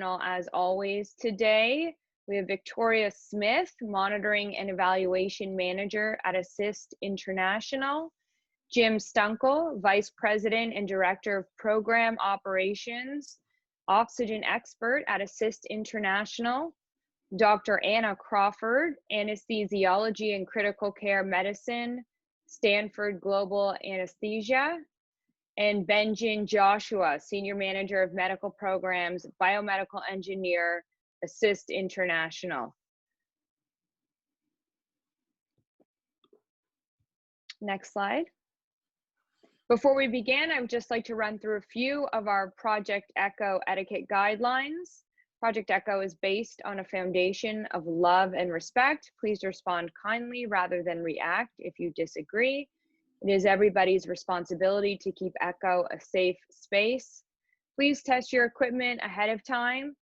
panel as always today. We have Victoria Smith, Monitoring and Evaluation Manager at Assist International, Jim Stunkel, Vice President and Director of Program Operations, Oxygen Expert at Assist International, Dr. Anna Crawford, Anesthesiology and Critical Care Medicine, Stanford Global Anesthesia, and Benjin Joshua, Senior Manager of Medical Programs, Biomedical Engineer, Assist International. Next slide. Before we begin, I would just like to run through a few of our Project ECHO etiquette guidelines. Project ECHO is based on a foundation of love and respect. Please respond kindly rather than react if you disagree. It is everybody's responsibility to keep ECHO a safe space. Please test your equipment ahead of time.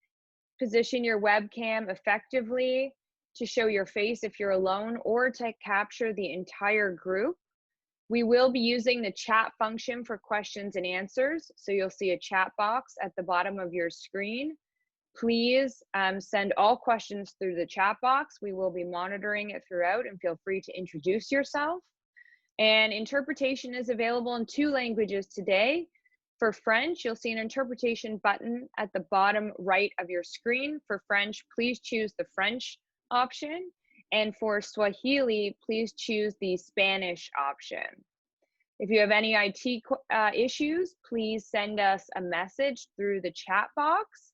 Position your webcam effectively to show your face if you're alone or to capture the entire group. We will be using the chat function for questions and answers. So you'll see a chat box at the bottom of your screen. Please send all questions through the chat box. We will be monitoring it throughout, and feel free to introduce yourself. And interpretation is available in 2 languages today. For French, you'll see an interpretation button at the bottom right of your screen. For French, please choose the French option. And for Swahili, please choose the Spanish option. If you have any IT issues, please send us a message through the chat box.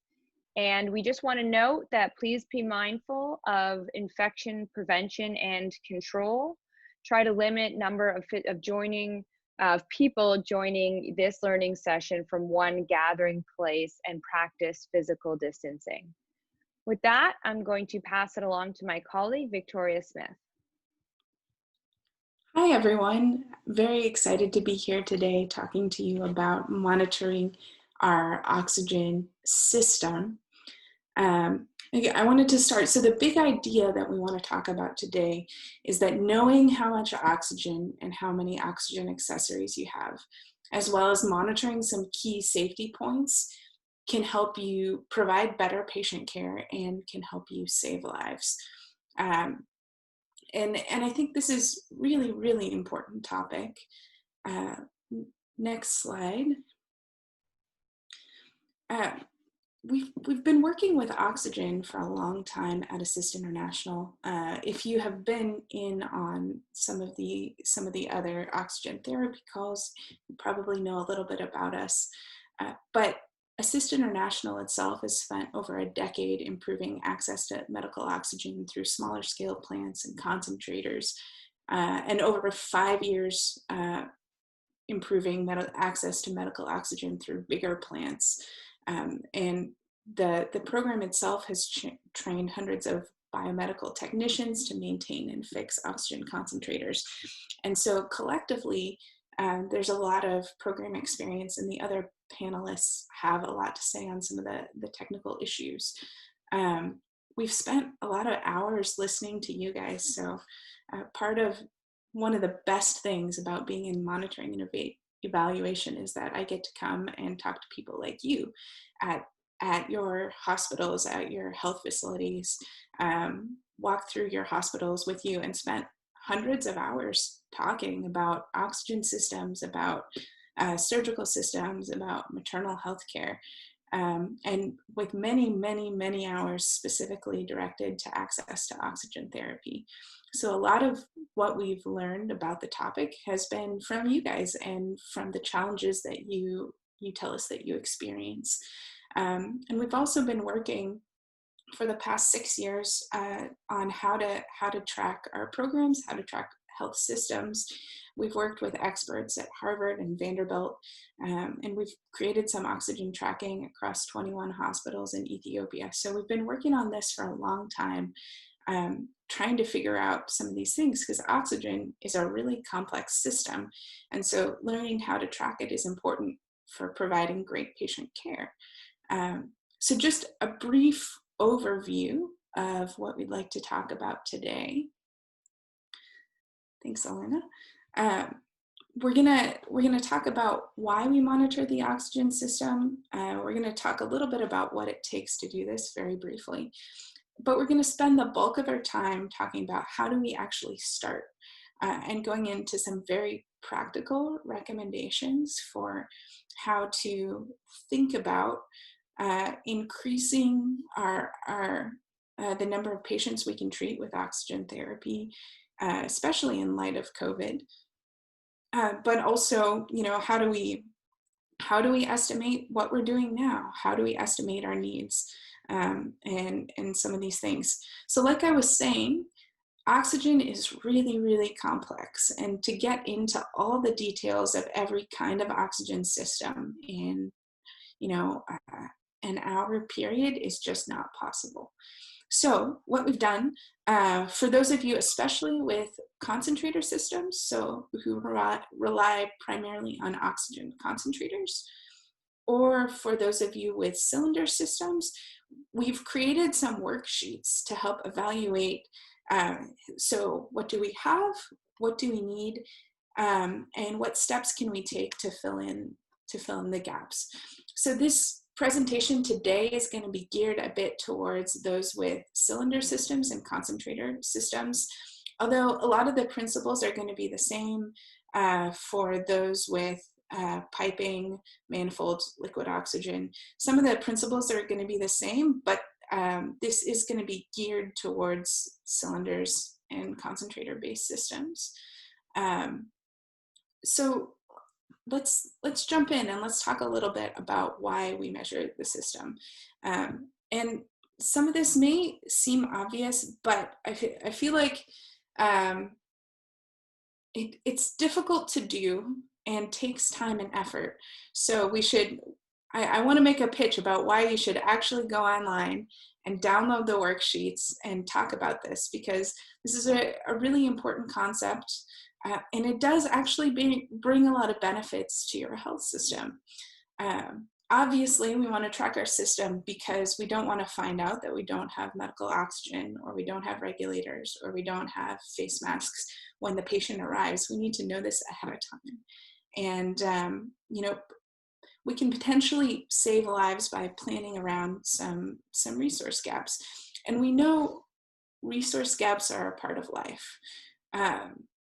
And we just want to note that please be mindful of infection prevention and control. Try to limit number of people joining this learning session from one gathering place and practice physical distancing. With that, I'm going to pass it along to my colleague, Victoria Smith. Hi, everyone. Very excited to be here today talking to you about monitoring our oxygen system. I wanted to start, so the big idea that we want to talk about today is that knowing how much oxygen and how many oxygen accessories you have, as well as monitoring some key safety points, can help you provide better patient care and can help you save lives. And I think this is really, really important topic. Next slide. We've been working with oxygen for a long time at Assist International. If you have been in on some of the other oxygen therapy calls, you probably know a little bit about us. But Assist International itself has spent over a decade improving access to medical oxygen through smaller scale plants and concentrators, and over 5 years improving access to medical oxygen through bigger plants. And the program itself has trained hundreds of biomedical technicians to maintain and fix oxygen concentrators. And so collectively, there's a lot of program experience, and the other panelists have a lot to say on some of the technical issues. We've spent a lot of hours listening to you guys. So one of the best things about being in monitoring and evaluation is that I get to come and talk to people like you at your hospitals, at your health facilities, walk through your hospitals with you and spent hundreds of hours talking about oxygen systems, about surgical systems, about maternal health care, and with many, many, many hours specifically directed to access to oxygen therapy. So a lot of what we've learned about the topic has been from you guys and from the challenges that you tell us that you experience. And we've also been working for the past 6 years on how to track our programs, how to track health systems. We've worked with experts at Harvard and Vanderbilt, and we've created some oxygen tracking across 21 hospitals in Ethiopia. So we've been working on this for a long time, trying to figure out some of these things, because oxygen is a really complex system. And so learning how to track it is important for providing great patient care. So just a brief overview of what we'd like to talk about today. Thanks, Elena. we're gonna talk about why we monitor the oxygen system. We're gonna talk a little bit about what it takes to do this very briefly. But we're gonna spend the bulk of our time talking about how do we actually start and going into some very practical recommendations for how to think about increasing the number of patients we can treat with oxygen therapy, especially in light of COVID. But also, how do we estimate what we're doing now? How do we estimate our needs, and some of these things? So like I was saying, oxygen is really, really complex, and to get into all the details of every kind of oxygen system in an hour period is just not possible. So what we've done, for those of you, especially with concentrator systems, so who rely primarily on oxygen concentrators, or for those of you with cylinder systems, we've created some worksheets to help evaluate. So what do we have? What do we need? And what steps can we take to fill in the gaps? So this presentation today is going to be geared a bit towards those with cylinder systems and concentrator systems, although a lot of the principles are going to be the same for those with piping, manifolds, liquid oxygen. Some of the principles are going to be the same, but this is going to be geared towards cylinders and concentrator-based systems. So let's jump in and let's talk a little bit about why we measure the system. And some of this may seem obvious, but I feel like it's difficult to do and takes time and effort. So I want to make a pitch about why you should actually go online and download the worksheets and talk about this, because this is a really important concept. And it does actually bring a lot of benefits to your health system. Obviously, we want to track our system because we don't want to find out that we don't have medical oxygen, or we don't have regulators, or we don't have face masks when the patient arrives. We need to know this ahead of time. And, we can potentially save lives by planning around some resource gaps. And we know resource gaps are a part of life.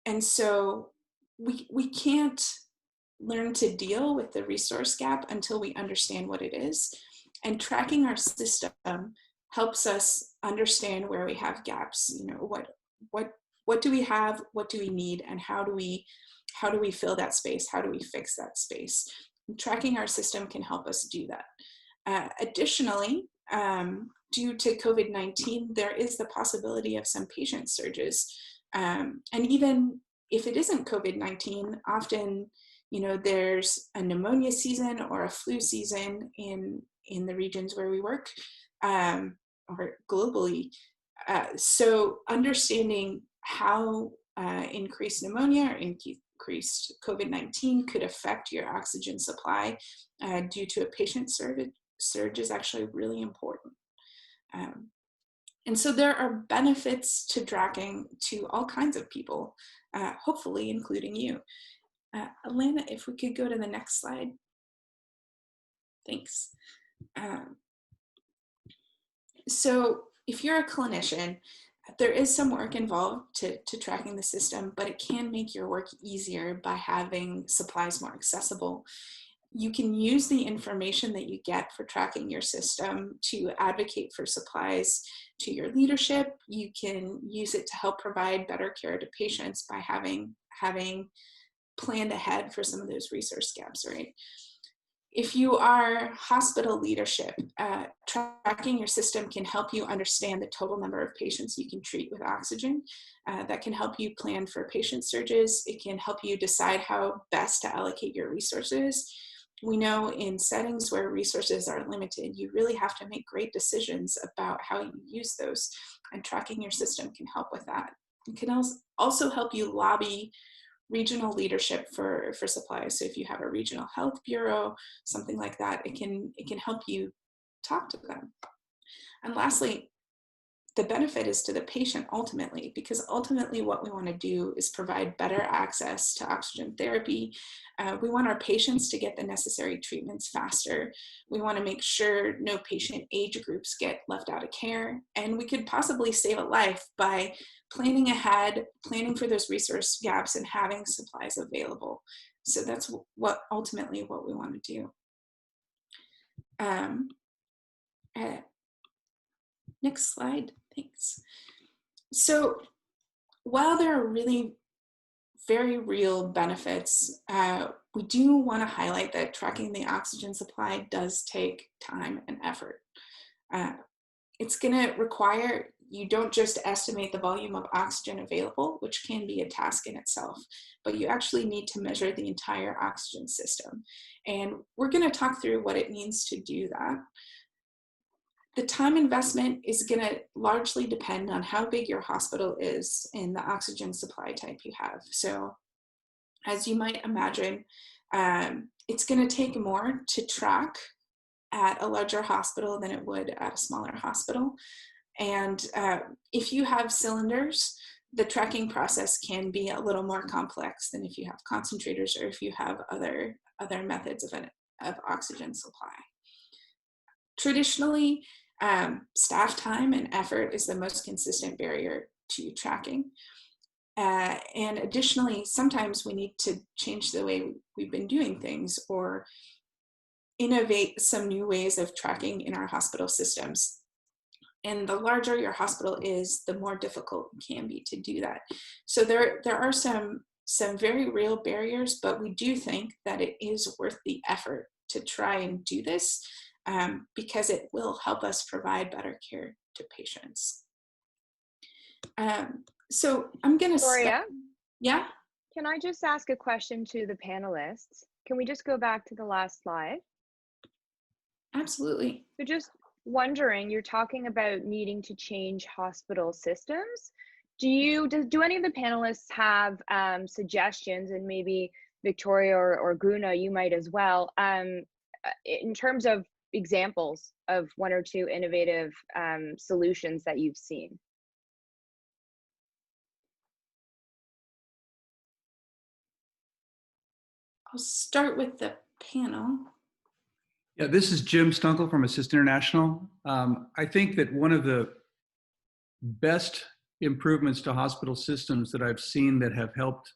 And so we can't learn to deal with the resource gap until we understand what it is. And tracking our system helps us understand where we have gaps. What do we have, what do we need, and how do we fill that space? How do we fix that space? And tracking our system can help us do that. Additionally, due to COVID-19, there is the possibility of some patient surges. And even if it isn't COVID-19, often, there's a pneumonia season or a flu season in the regions where we work, or globally. So understanding how increased pneumonia or increased COVID-19 could affect your oxygen supply due to a patient surge is actually really important. And so there are benefits to tracking to all kinds of people, hopefully including you. Elena, if we could go to the next slide. Thanks. So if you're a clinician, there is some work involved to tracking the system, but it can make your work easier by having supplies more accessible. You can use the information that you get for tracking your system to advocate for supplies to your leadership. You can use it to help provide better care to patients by having planned ahead for some of those resource gaps, right? If you are hospital leadership, tracking your system can help you understand the total number of patients you can treat with oxygen. That can help you plan for patient surges. It can help you decide how best to allocate your resources. We know in settings where resources are limited, you really have to make great decisions about how you use those, and tracking your system can help with that. It can also help you lobby regional leadership for supplies. So if you have a regional health bureau, something like that, it can help you talk to them. And lastly, the benefit is to the patient ultimately, because ultimately what we want to do is provide better access to oxygen therapy. We want our patients to get the necessary treatments faster. We want to make sure no patient age groups get left out of care. And we could possibly save a life by planning ahead, planning for those resource gaps, and having supplies available. So that's ultimately what we want to do. Next slide, thanks. So while there are really very real benefits, we do want to highlight that tracking the oxygen supply does take time and effort. It's going to require you don't just estimate the volume of oxygen available, which can be a task in itself, but you actually need to measure the entire oxygen system. And we're going to talk through what it means to do that. The time investment is going to largely depend on how big your hospital is and the oxygen supply type you have. So as you might imagine, it's going to take more to track at a larger hospital than it would at a smaller hospital. And if you have cylinders, the tracking process can be a little more complex than if you have concentrators or if you have other methods of oxygen supply. Traditionally, staff time and effort is the most consistent barrier to tracking. And additionally, sometimes we need to change the way we've been doing things or innovate some new ways of tracking in our hospital systems. And the larger your hospital is, the more difficult it can be to do that. So there are some very real barriers, but we do think that it is worth the effort to try and do this because it will help us provide better care to patients. So I'm going to Gloria, yeah? can I just ask a question to the panelists? Can we just go back to the last slide? Absolutely. So just wondering, you're talking about needing to change hospital systems. Do any of the panelists have suggestions, and maybe Victoria or Guna, you might as well, in terms of examples of one or two innovative solutions that you've seen? I'll start with the panel. Yeah, this is Jim Stunkel from Assist International. I think that one of the best improvements to hospital systems that I've seen that have helped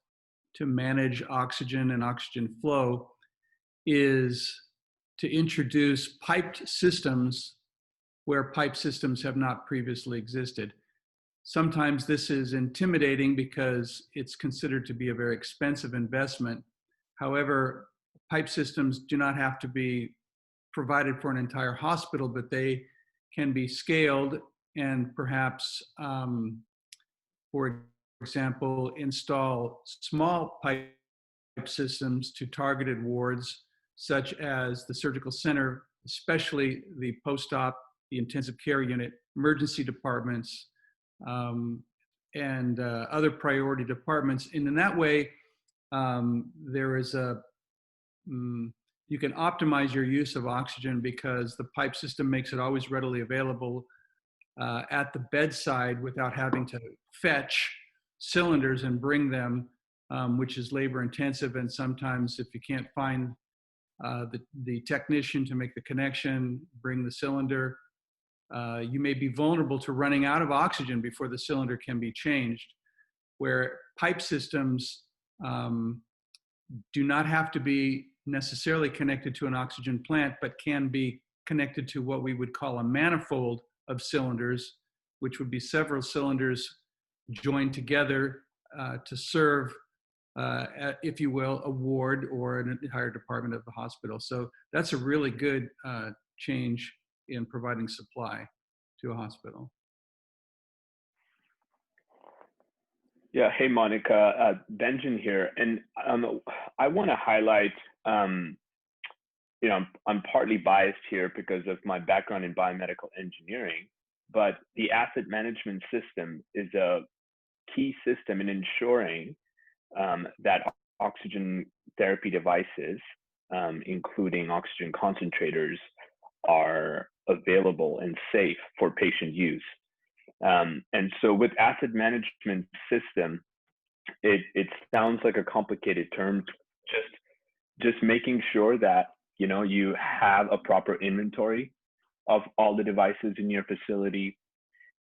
to manage oxygen and oxygen flow is to introduce piped systems where pipe systems have not previously existed. Sometimes this is intimidating because it's considered to be a very expensive investment. However, pipe systems do not have to be provided for an entire hospital, but they can be scaled and perhaps, for example, install small pipe systems to targeted wards, such as the surgical center, especially the post-op, the intensive care unit, emergency departments, and other priority departments. And in that way, there is you can optimize your use of oxygen because the pipe system makes it always readily available at the bedside without having to fetch cylinders and bring them, which is labor intensive. And sometimes if you can't find the technician to make the connection, bring the cylinder, you may be vulnerable to running out of oxygen before the cylinder can be changed, where pipe systems do not have to be necessarily connected to an oxygen plant, but can be connected to what we would call a manifold of cylinders, which would be several cylinders joined together to serve, if you will, a ward or an entire department of the hospital. So that's a really good change in providing supply to a hospital. Yeah, hey Monica, Benjin here, and I want to highlight, I'm partly biased here because of my background in biomedical engineering, but the asset management system is a key system in ensuring that oxygen therapy devices, including oxygen concentrators, are available and safe for patient use. And so with asset management system, it sounds like a complicated term. Just making sure that, you know, you have a proper inventory of all the devices in your facility,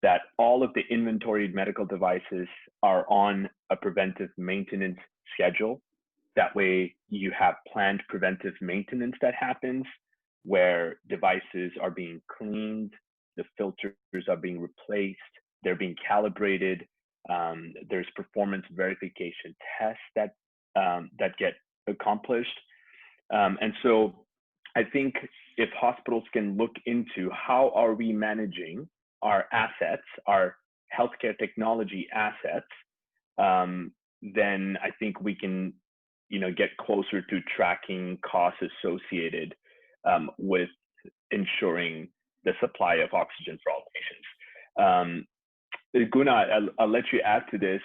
that all of the inventoried medical devices are on a preventive maintenance schedule. That way you have planned preventive maintenance that happens, where devices are being cleaned, the filters are being replaced, they're being calibrated, there's performance verification tests that get accomplished. And so I think if hospitals can look into how are we managing our assets, our healthcare technology assets, then I think we can, you know, get closer to tracking costs associated with ensuring the supply of oxygen for all patients. Guna, I'll let you add to this.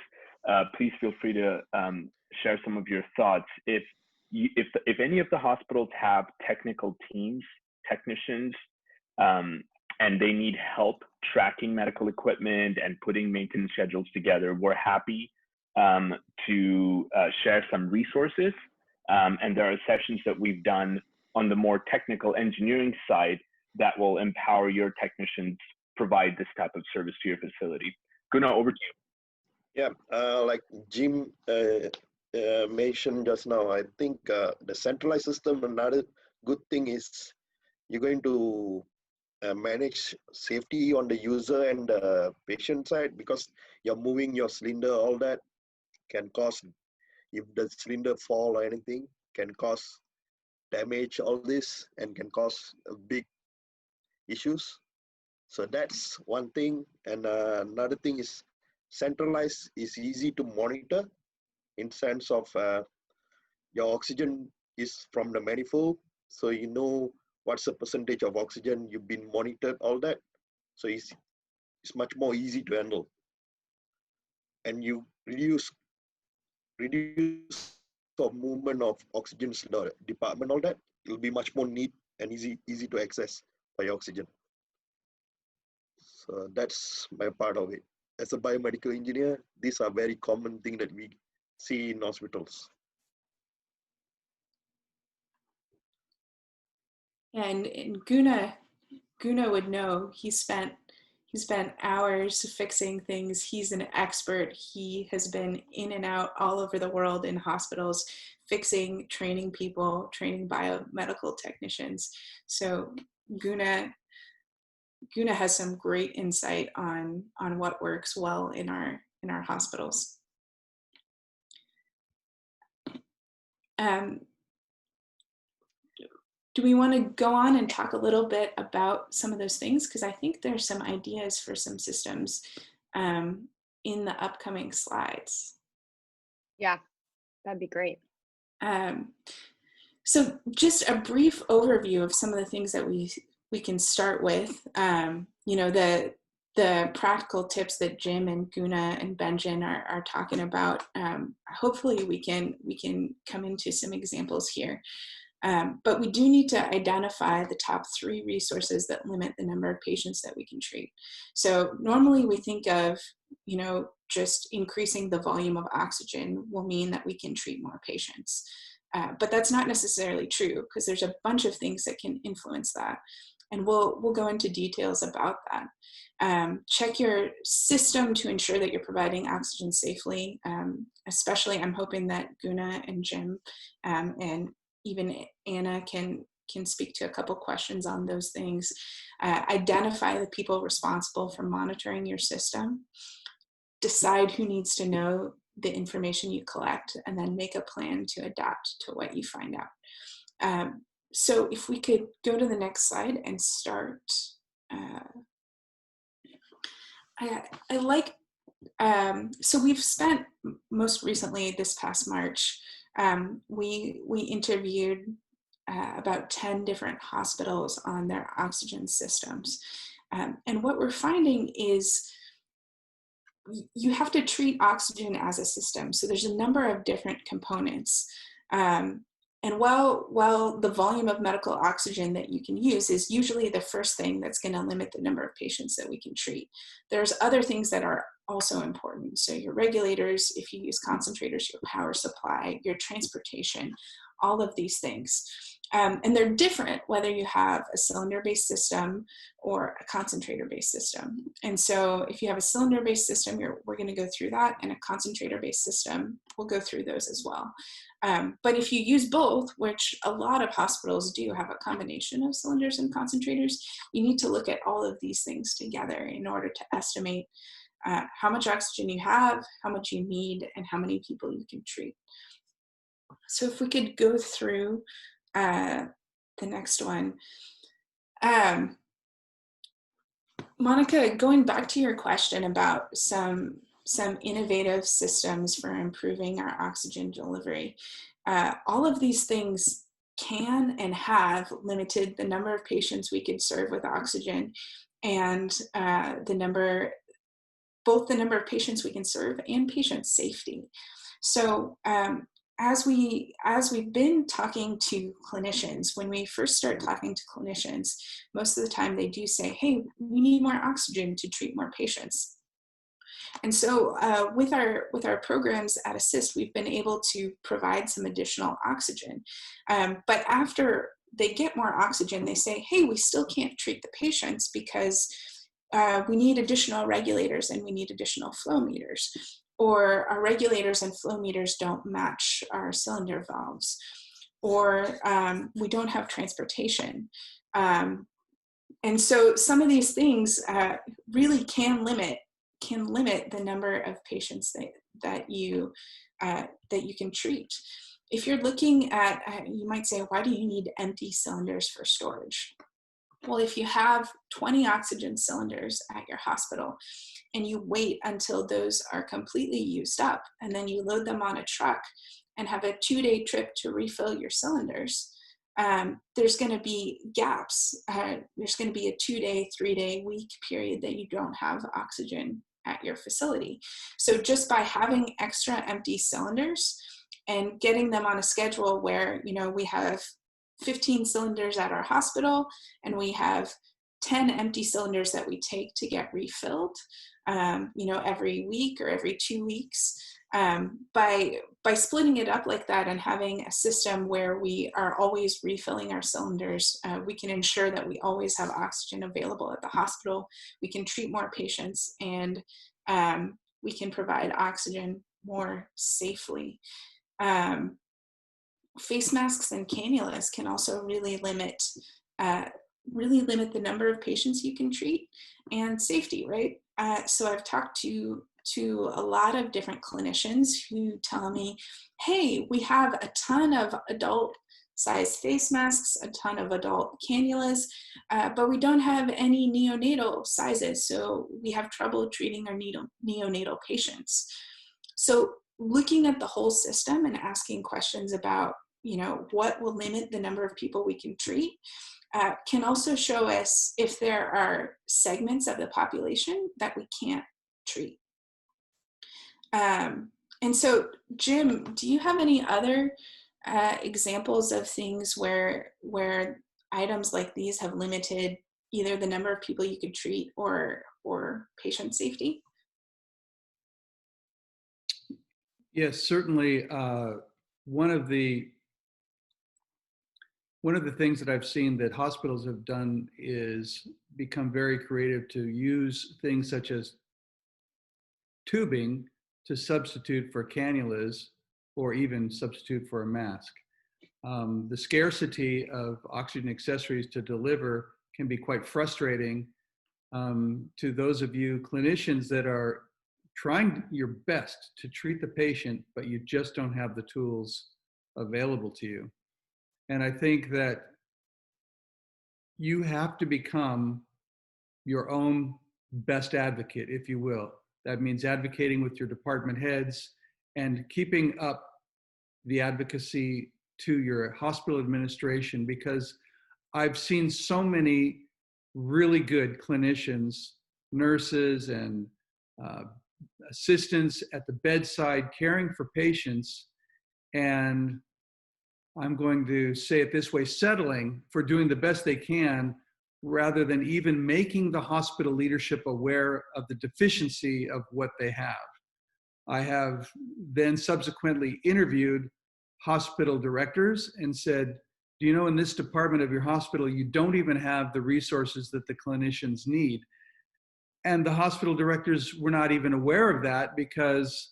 Please feel free to share some of your thoughts. If any of the hospitals have technical teams, technicians, and they need help tracking medical equipment and putting maintenance schedules together, we're happy to share some resources. And there are sessions that we've done on the more technical engineering side that will empower your technicians provide this type of service to your facility. Guna, over to you. Yeah, like Jim mentioned just now, I think the centralized system, another good thing is you're going to manage safety on the user and the patient side, because you're moving your cylinder, all that can cause, if the cylinder fall or anything, can cause damage, all this, and can cause big issues. So that's one thing. And another thing is centralized is easy to monitor, in sense of your oxygen is from the manifold, so you know what's the percentage of oxygen you've been monitored, all that. So it's much more easy to handle, and you reduce the movement of oxygen department, all that. It'll be much more neat and easy to access by oxygen. So that's my part of it. As a biomedical engineer, these are very common things that we see in hospitals. And Guna would know. He spent hours fixing things. He's an expert. He has been in and out all over the world in hospitals, fixing, training people, training biomedical technicians. So Guna has some great insight on what works well in our hospitals. Do we want to go on and talk a little bit about some of those things? Because I think there's some ideas for some systems in the upcoming slides. Yeah, that'd be great. So just a brief overview of some of the things that we can start with. You know, the practical tips that Jim and Guna and Benjin are talking about. Hopefully we can come into some examples here. But we do need to identify the top 3 resources that limit the number of patients that we can treat. So normally we think of, you know, just increasing the volume of oxygen will mean that we can treat more patients. But that's not necessarily true, because there's a bunch of things that can influence that. And we'll go into details about that. Check your system to ensure that you're providing oxygen safely. Especially, I'm hoping that Guna and Jim and even Anna can speak to a couple questions on those things. Identify the people responsible for monitoring your system. Decide who needs to know the information you collect, and then make a plan to adapt to what you find out. So if we could go to the next slide and start. I like, so we've spent most recently this past March, we interviewed about 10 different hospitals on their oxygen systems. And what we're finding is you have to treat oxygen as a system. So there's a number of different components. And while the volume of medical oxygen that you can use is usually the first thing that's going to limit the number of patients that we can treat, there's other things that are also important. So your regulators, if you use concentrators, your power supply, your transportation, all of these things. And they're different whether you have a cylinder-based system or a concentrator-based system. And so if you have a cylinder-based system, we're going to go through that, and a concentrator-based system, we'll go through those as well. But if you use both, which a lot of hospitals do have a combination of cylinders and concentrators, you need to look at all of these things together in order to estimate how much oxygen you have, how much you need, and how many people you can treat. So if we could go through the next one. Monica, going back to your question about some innovative systems for improving our oxygen delivery, all of these things can and have limited the number of patients we could serve with oxygen, and both the number of patients we can serve and patient safety. So as we've been talking to clinicians, when we first start talking to clinicians, most of the time they do say, hey, we need more oxygen to treat more patients. And so with our programs at Assist, we've been able to provide some additional oxygen. But after they get more oxygen, they say, hey, we still can't treat the patients because we need additional regulators and we need additional flow meters. Or our regulators and flow meters don't match our cylinder valves, or we don't have transportation. And so some of these things really can limit the number of patients that you can treat. If you're looking at, you might say, why do you need empty cylinders for storage? Well, if you have 20 oxygen cylinders at your hospital and you wait until those are completely used up, and then you load them on a truck and have a 2-day trip to refill your cylinders, there's going to be gaps. There's going to be a 2-day, 3-day, week period that you don't have oxygen at your facility. So just by having extra empty cylinders and getting them on a schedule where, we have 15 cylinders at our hospital and we have 10 empty cylinders that we take to get refilled, every week or every 2 weeks. By splitting it up like that and having a system where we are always refilling our cylinders, we can ensure that we always have oxygen available at the hospital. We can treat more patients, and we can provide oxygen more safely. Face masks and cannulas can also really limit the number of patients you can treat and safety, right? So I've talked to a lot of different clinicians who tell me, hey, we have a ton of adult size face masks, a ton of adult cannulas, but we don't have any neonatal sizes, so we have trouble treating our neonatal patients. So looking at the whole system and asking questions about, what will limit the number of people we can treat, can also show us if there are segments of the population that we can't treat. And so, Jim, do you have any other examples of things where items like these have limited either the number of people you could treat or patient safety? Yes, certainly. One of the things that I've seen that hospitals have done is become very creative to use things such as tubing to substitute for cannulas or even substitute for a mask. The scarcity of oxygen accessories to deliver can be quite frustrating to those of you clinicians that are trying your best to treat the patient, but you just don't have the tools available to you. And I think that you have to become your own best advocate, if you will. That means advocating with your department heads and keeping up the advocacy to your hospital administration, because I've seen so many really good clinicians, nurses, and assistants at the bedside caring for patients, and I'm going to say it this way, settling for doing the best they can rather than even making the hospital leadership aware of the deficiency of what they have. I have then subsequently interviewed hospital directors and said, do you know, in this department of your hospital, you don't even have the resources that the clinicians need. And the hospital directors were not even aware of that because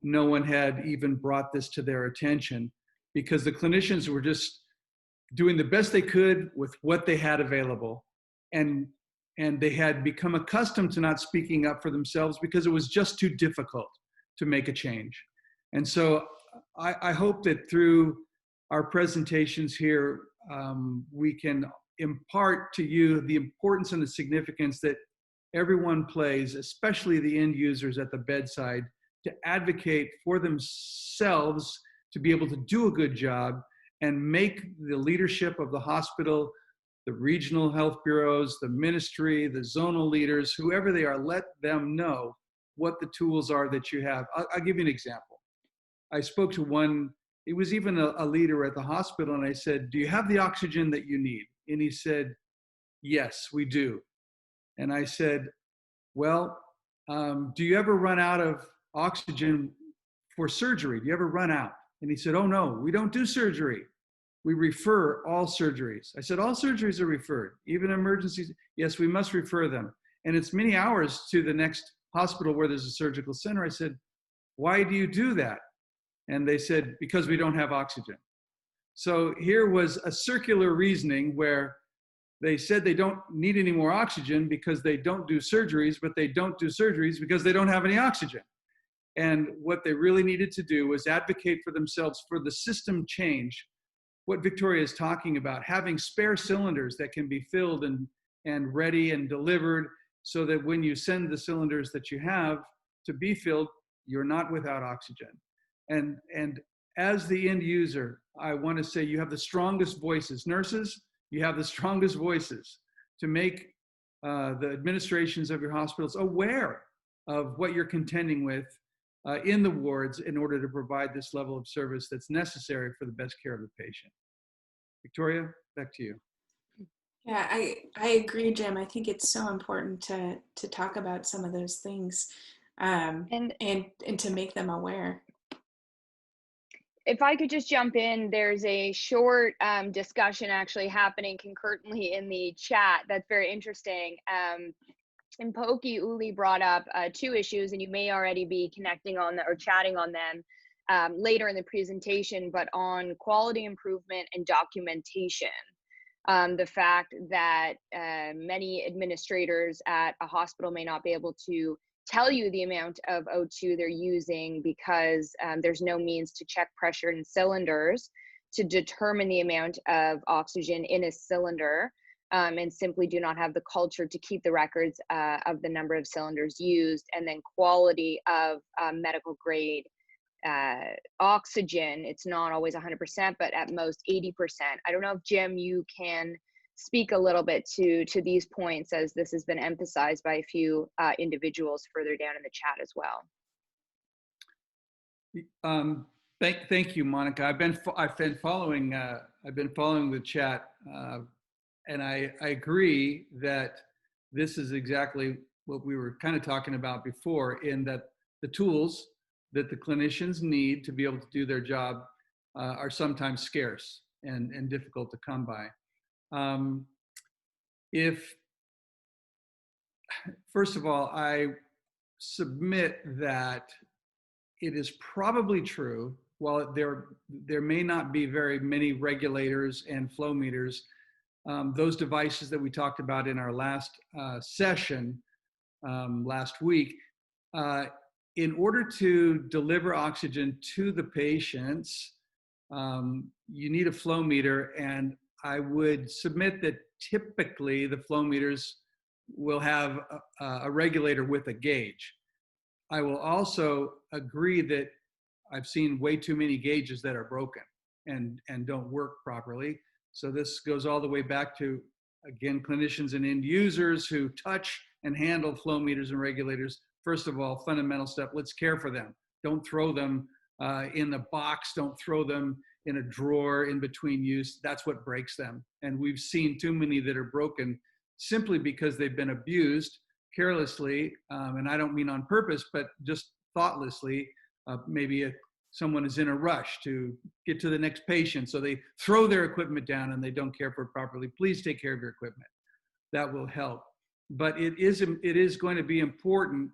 no one had even brought this to their attention, because the clinicians were just doing the best they could with what they had available. And they had become accustomed to not speaking up for themselves because it was just too difficult to make a change. And so I hope that through our presentations here, we can impart to you the importance and the significance that everyone plays, especially the end users at the bedside, to advocate for themselves to be able to do a good job and make the leadership of the hospital, the regional health bureaus, the ministry, the zonal leaders, whoever they are, let them know what the tools are that you have. I'll give you an example. I spoke to one, it was even a leader at the hospital, and I said, do you have the oxygen that you need? And he said, yes, we do. And I said, well, do you ever run out of oxygen for surgery? Do you ever run out? And he said, oh no, we don't do surgery. We refer all surgeries. I said, all surgeries are referred, even emergencies. Yes, we must refer them. And it's many hours to the next hospital where there's a surgical center. I said, why do you do that? And they said, because we don't have oxygen. So here was a circular reasoning where they said they don't need any more oxygen because they don't do surgeries, but they don't do surgeries because they don't have any oxygen. And what they really needed to do was advocate for themselves for the system change. What Victoria is talking about, having spare cylinders that can be filled and ready and delivered, so that when you send the cylinders that you have to be filled, you're not without oxygen. And as the end user, I want to say you have the strongest voices. Nurses, you have the strongest voices to make the administrations of your hospitals aware of what you're contending with in the wards in order to provide this level of service that's necessary for the best care of the patient. Victoria, back to you. Yeah, I agree, Jim. I think it's so important to talk about some of those things and to make them aware. If I could just jump in, there's a short discussion actually happening concurrently in the chat that's very interesting. And Poki Uli brought up two issues, and you may already be connecting on or chatting on them later in the presentation, but on quality improvement and documentation. The fact that many administrators at a hospital may not be able to tell you the amount of O2 they're using because there's no means to check pressure in cylinders to determine the amount of oxygen in a cylinder, and simply do not have the culture to keep the records of the number of cylinders used, and then quality of medical grade oxygen. It's not always 100%, but at most 80%. I don't know if Jim, you can speak a little bit to these points, as this has been emphasized by a few individuals further down in the chat as well. Thank you, Monica. I've been following the chat, and I agree that this is exactly what we were kind of talking about before, in that the tools that the clinicians need to be able to do their job are sometimes scarce and difficult to come by. First of all, I submit that it is probably true, while there may not be very many regulators and flow meters, those devices that we talked about in our last session last week, in order to deliver oxygen to the patients, you need a flow meter, and I would submit that typically the flow meters will have a regulator with a gauge. I will also agree that I've seen way too many gauges that are broken and don't work properly. So this goes all the way back to, again, clinicians and end users who touch and handle flow meters and regulators. First of all, fundamental step, let's care for them. Don't throw them in the box. Don't throw them in a drawer in between use, that's what breaks them. And we've seen too many that are broken simply because they've been abused carelessly, and I don't mean on purpose, but just thoughtlessly. Maybe someone is in a rush to get to the next patient, so they throw their equipment down and they don't care for it properly. Please take care of your equipment. That will help. But it is going to be important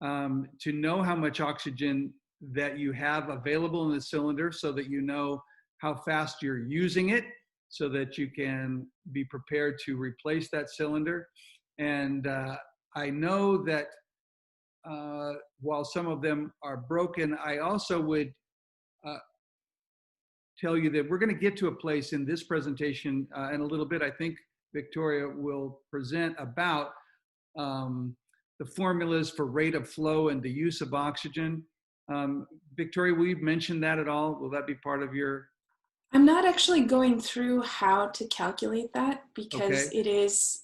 to know how much oxygen that you have available in the cylinder, so that you know how fast you're using it, so that you can be prepared to replace that cylinder. And I know that while some of them are broken, I also would tell you that we're going to get to a place in this presentation in a little bit. I think Victoria will present about the formulas for rate of flow and the use of oxygen. Victoria, will you mention that at all? Will that be part of your? I'm not actually going through how to calculate that because Okay. it is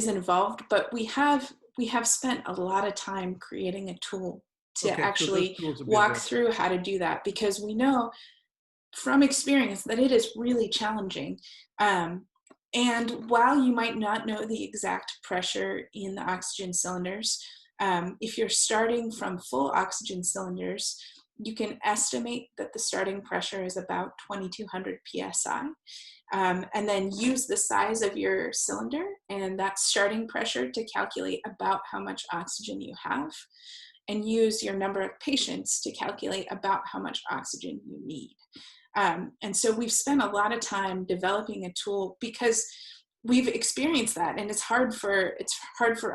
involved, but we have spent a lot of time creating a tool to Okay, actually so walk through how to do that, because we know from experience that it is really challenging. And while you might not know the exact pressure in the oxygen cylinders, if you're starting from full oxygen cylinders, you can estimate that the starting pressure is about 2200 psi, and then use the size of your cylinder and that starting pressure to calculate about how much oxygen you have, and use your number of patients to calculate about how much oxygen you need. And so we've spent a lot of time developing a tool because we've experienced that, and it's hard for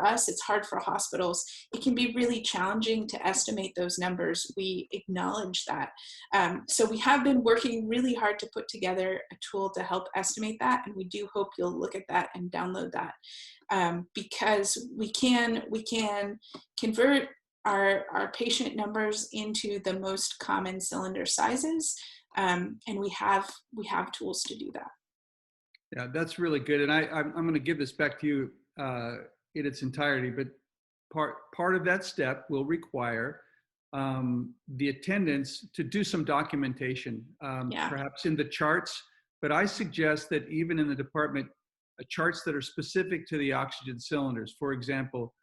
us, it's hard for hospitals. It can be really challenging to estimate those numbers. We acknowledge that. So we have been working really hard to put together a tool to help estimate that, and we do hope you'll look at that and download that, because we can convert our patient numbers into the most common cylinder sizes, and we have tools to do that. Yeah, that's really good. And I'm going to give this back to you in its entirety, but part of that step will require the attendants to do some documentation, perhaps in the charts. But I suggest that even in the department, charts that are specific to the oxygen cylinders. For example,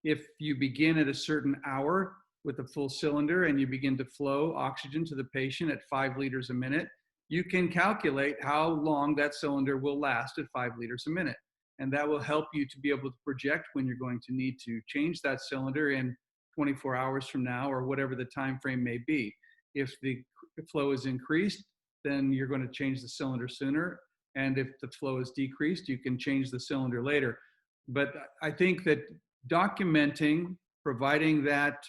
if you begin at a certain hour with a full cylinder and you begin to flow oxygen to the patient at 5 liters a minute, you can calculate how long that cylinder will last at 5 liters a minute. And that will help you to be able to project when you're going to need to change that cylinder in 24 hours from now, or whatever the time frame may be. If the flow is increased, then you're going to change the cylinder sooner. And if the flow is decreased, you can change the cylinder later. But I think that documenting, providing that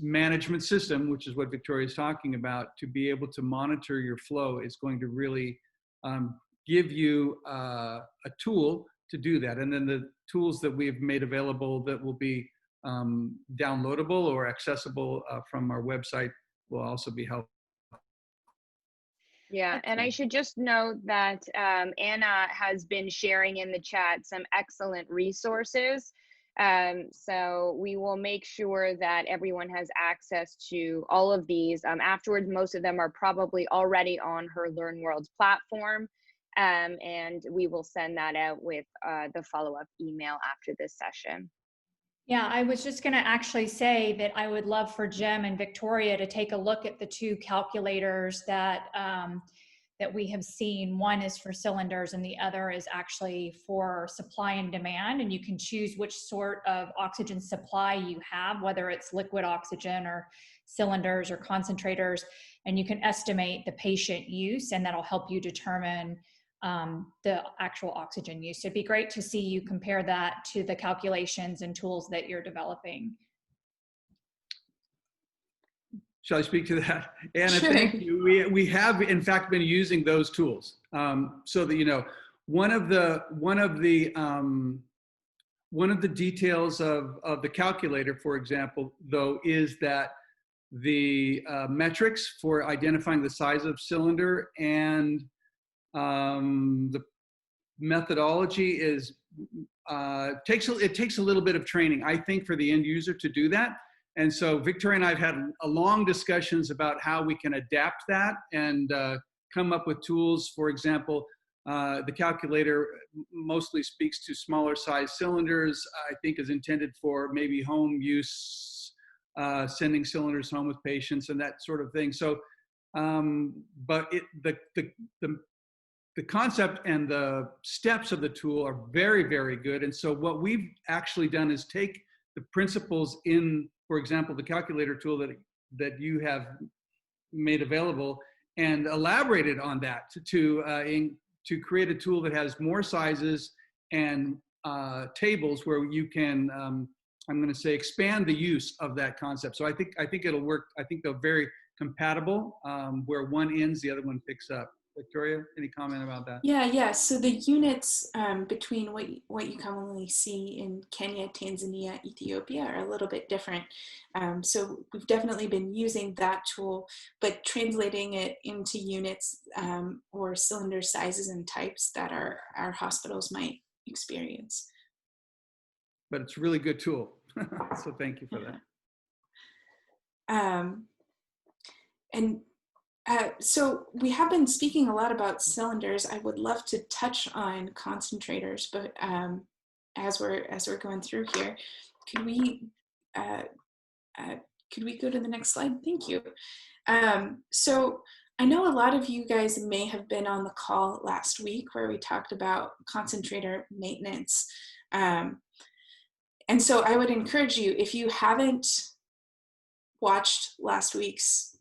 management system, which is what Victoria is talking about, to be able to monitor your flow is going to really give you a tool to do that. And then the tools that we've made available that will be downloadable or accessible from our website will also be helpful. Yeah, and I should just note that Anna has been sharing in the chat some excellent resources. So we will make sure that everyone has access to all of these. Afterwards, most of them are probably already on her LearnWorlds platform, and we will send that out with the follow-up email after this session. Yeah, I was just going to actually say that I would love for Jim and Victoria to take a look at the 2 calculators that that we have seen. One is for cylinders and the other is actually for supply and demand. And you can choose which sort of oxygen supply you have, whether it's liquid oxygen or cylinders or concentrators, and you can estimate the patient use, and that'll help you determine the actual oxygen use. So it'd be great to see you compare that to the calculations and tools that you're developing. Shall I speak to that? Anna, Sure. Thank you. We have in fact been using those tools, so that, you know, one of the details of the calculator, for example, though, is that the metrics for identifying the size of cylinder and the methodology is takes a little bit of training, I think, for the end user to do that. And so Victoria and I have had a long discussions about how we can adapt that and come up with tools. For example, the calculator mostly speaks to smaller size cylinders. I think is intended for maybe home use, sending cylinders home with patients and that sort of thing. So, but the concept and the steps of the tool are very, very good. And so what we've actually done is take the principles in, for example, the calculator tool that you have made available and elaborated on that to create a tool that has more sizes and tables where you can, I'm going to say, expand the use of that concept. So I think it'll work. I think they're very compatible, where one ends, the other one picks up. Victoria, any comment about that? Yeah. So the units between what you commonly see in Kenya, Tanzania, Ethiopia are a little bit different. So we've definitely been using that tool, but translating it into units or cylinder sizes and types that our hospitals might experience. But it's a really good tool. So thank you for that. So we have been speaking a lot about cylinders. I would love to touch on concentrators, but as we're going through here, could we go to the next slide? Thank you. So I know a lot of you guys may have been on the call last week where we talked about concentrator maintenance. And so I would encourage you, if you haven't watched last week's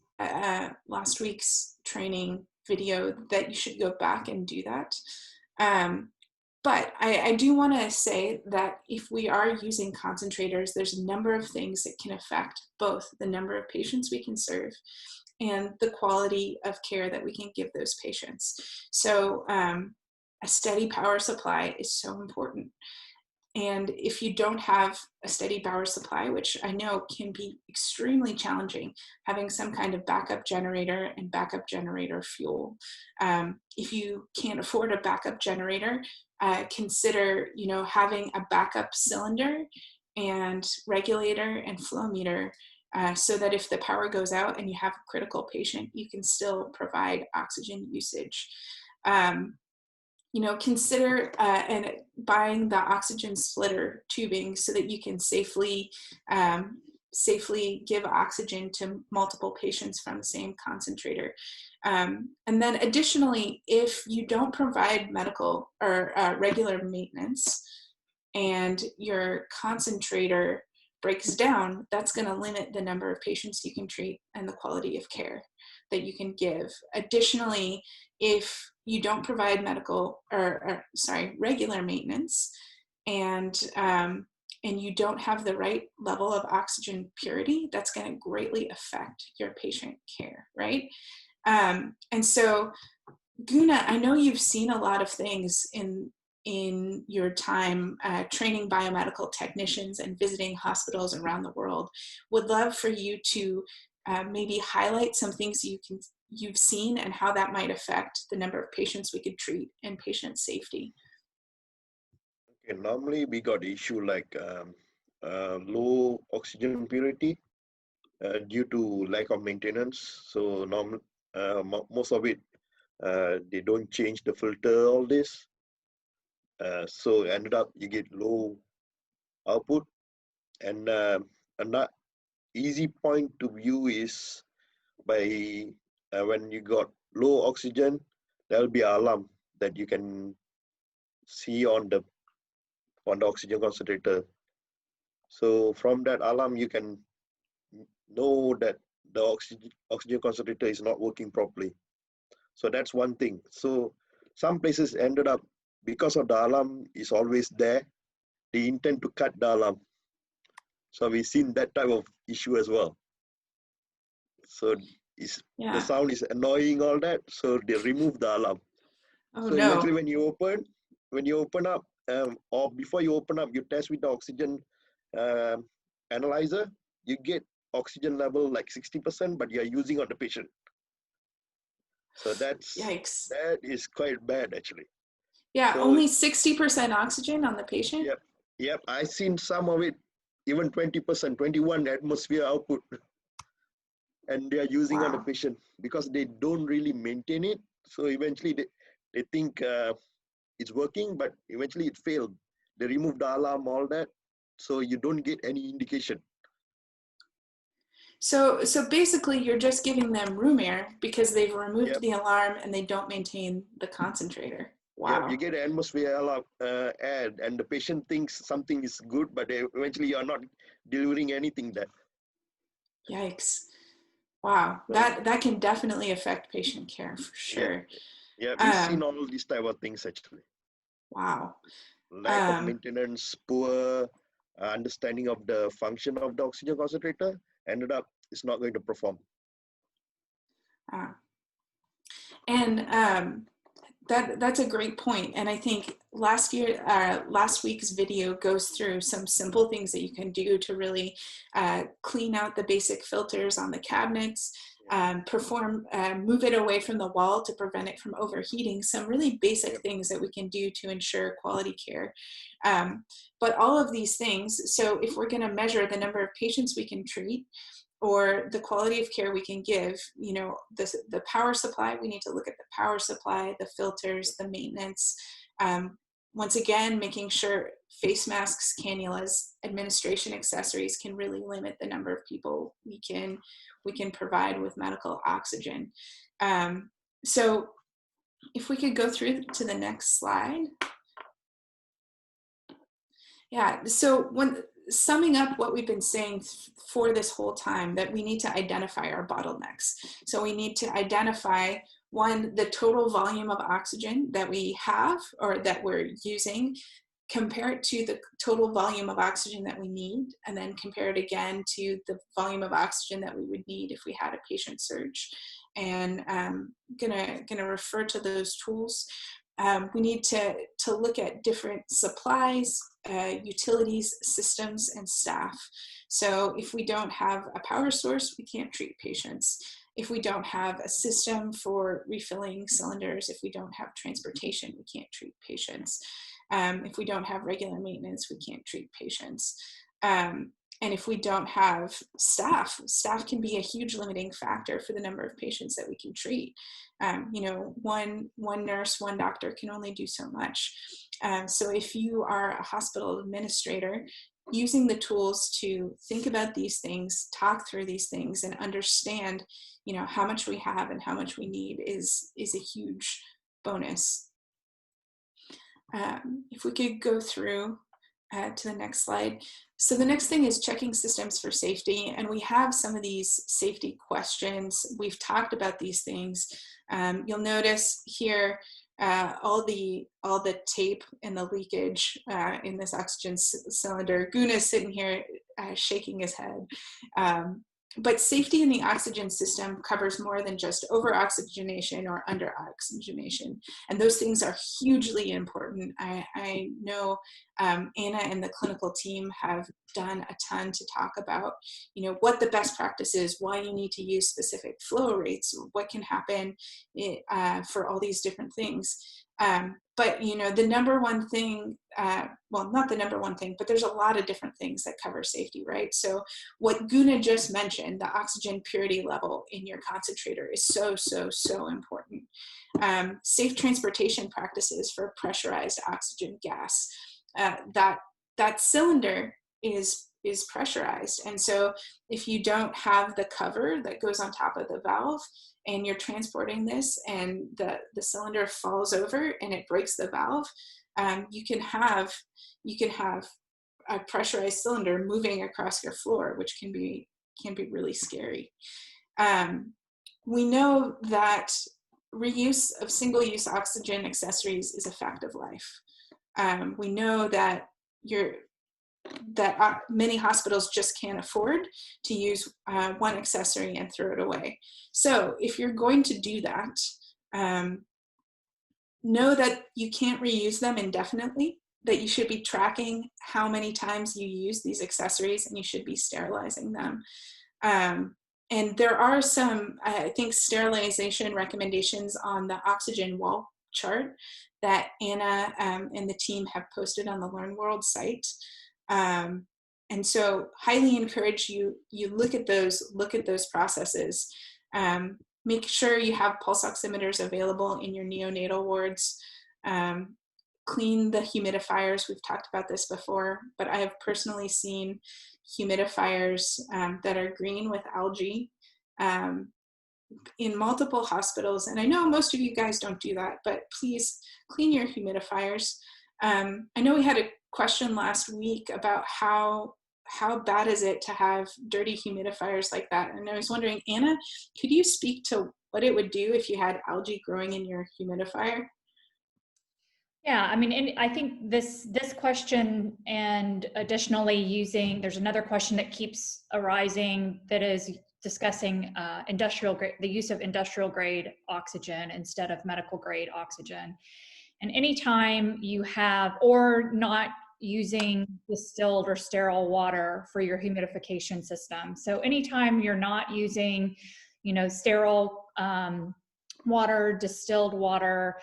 training video, that you should go back and do that. But I do want to say that if we are using concentrators, there's a number of things that can affect both the number of patients we can serve and the quality of care that we can give those patients. So a steady power supply is so important. And if you don't have a steady power supply, which I know can be extremely challenging, having some kind of backup generator and backup generator fuel. If you can't afford a backup generator, consider, having a backup cylinder and regulator and flow meter, so that if the power goes out and you have a critical patient, you can still provide oxygen usage. Consider and buying the oxygen splitter tubing so that you can safely give oxygen to multiple patients from the same concentrator. And then additionally, if you don't provide medical or regular maintenance and your concentrator breaks down, that's going to limit the number of patients you can treat and the quality of care that you can give. Additionally, if you don't provide regular maintenance and you don't have the right level of oxygen purity, that's going to greatly affect your patient care, right? And so, Guna, I know you've seen a lot of things in your time training biomedical technicians and visiting hospitals around the world. Would love for you to maybe highlight some things you've seen and how that might affect the number of patients we could treat and patient safety. Okay, normally we got issue like low oxygen purity due to lack of maintenance. So most of it, they don't change the filter, all this. So ended up you get low output. And another easy point to view is by when you got low oxygen, there'll be an alarm that you can see on the oxygen concentrator. So from that alarm, you can know that the oxygen concentrator is not working properly. So that's one thing. So some places ended up, because of the alarm is always there, they intend to cut the alarm. So we've seen that type of issue as well. So the sound is annoying, all that. So they remove the alarm. Oh, so no. Eventually when you open up, or before you open up, you test with the oxygen analyzer, you get oxygen level like 60%, but you're using on the patient. So Yikes. That is quite bad actually. Yeah, so, only 60% oxygen on the patient? Yep. I've seen some of it even 20%, 21 atmosphere output, and they are using on the patient because they don't really maintain it. So eventually they think it's working, but eventually it failed. They remove the alarm, all that, so you don't get any indication. So basically you're just giving them room air because they've removed the alarm and they don't maintain the concentrator. Wow. Yeah, you get an atmosphere alarm ad, and the patient thinks something is good, but eventually you're not delivering anything there. Yikes. Wow, that can definitely affect patient care for sure. Yeah, we've seen all these type of things actually. Wow. Lack of maintenance, poor understanding of the function of the oxygen concentrator, ended up it's not going to perform. And that's a great point. And I think last week's video goes through some simple things that you can do to really clean out the basic filters on the cabinets, move it away from the wall to prevent it from overheating, some really basic things that we can do to ensure quality care. But all of these things, so if we're gonna measure the number of patients we can treat, or the quality of care we can give, you know, the power supply, we need to look at the power supply, the filters, the maintenance. Once again, making sure face masks, cannulas, administration accessories can really limit the number of people we can provide with medical oxygen. So if we could go through to the next slide. Yeah, so summing up what we've been saying for this whole time, that we need to identify our bottlenecks. So we need to identify, one, the total volume of oxygen that we have or that we're using, compare it to the total volume of oxygen that we need, and then compare it again to the volume of oxygen that we would need if we had a patient surge. And I'm gonna refer to those tools. We need to look at different supplies, utilities, systems, and staff. So if we don't have a power source, we can't treat patients. If we don't have a system for refilling cylinders, if we don't have transportation, we can't treat patients. If we don't have regular maintenance, we can't treat patients. And if we don't have staff can be a huge limiting factor for the number of patients that we can treat. You know, one nurse, one doctor can only do so much. So if you are a hospital administrator, using the tools to think about these things, talk through these things, and understand, you know, how much we have and how much we need is a huge bonus. If we could go through to the next slide. So the next thing is checking systems for safety, and we have some of these safety questions. We've talked about these things. You'll notice here all the tape and the leakage in this oxygen cylinder. Guna's sitting here shaking his head. But safety in the oxygen system covers more than just over-oxygenation or under-oxygenation. And those things are hugely important. I know Anna and the clinical team have done a ton to talk about, you know, what the best practice is, why you need to use specific flow rates, what can happen for all these different things. But, you know, the number one thing, well, not the number one thing, but there's a lot of different things that cover safety, right? So what Guna just mentioned, the oxygen purity level in your concentrator is so, so, so important. Safe transportation practices for pressurized oxygen gas. That cylinder is pressurized. And so if you don't have the cover that goes on top of the valve, and you're transporting this and the cylinder falls over and it breaks the valve, you can have a pressurized cylinder moving across your floor, which can be really scary. We know that reuse of single-use oxygen accessories is a fact of life. We know that many hospitals just can't afford to use one accessory and throw it away. So if you're going to do that, know that you can't reuse them indefinitely, that you should be tracking how many times you use these accessories, and you should be sterilizing them. And there are some, I think, sterilization recommendations on the oxygen wall chart that Anna and the team have posted on the Learn World site. And so highly encourage you look at those processes. Make sure you have pulse oximeters available in your neonatal wards. Clean the humidifiers. We've talked about this before, but I have personally seen humidifiers that are green with algae in multiple hospitals. And I know most of you guys don't do that, but please clean your humidifiers. I know we had a question last week about how bad is it to have dirty humidifiers like that? And I was wondering, Anna, could you speak to what it would do if you had algae growing in your humidifier? Yeah, I mean, and I think this question, and additionally there's another question that keeps arising that is discussing the use of industrial grade oxygen instead of medical grade oxygen. And anytime you have, or not using distilled or sterile water for your humidification system. So anytime you're not using, sterile water, distilled water,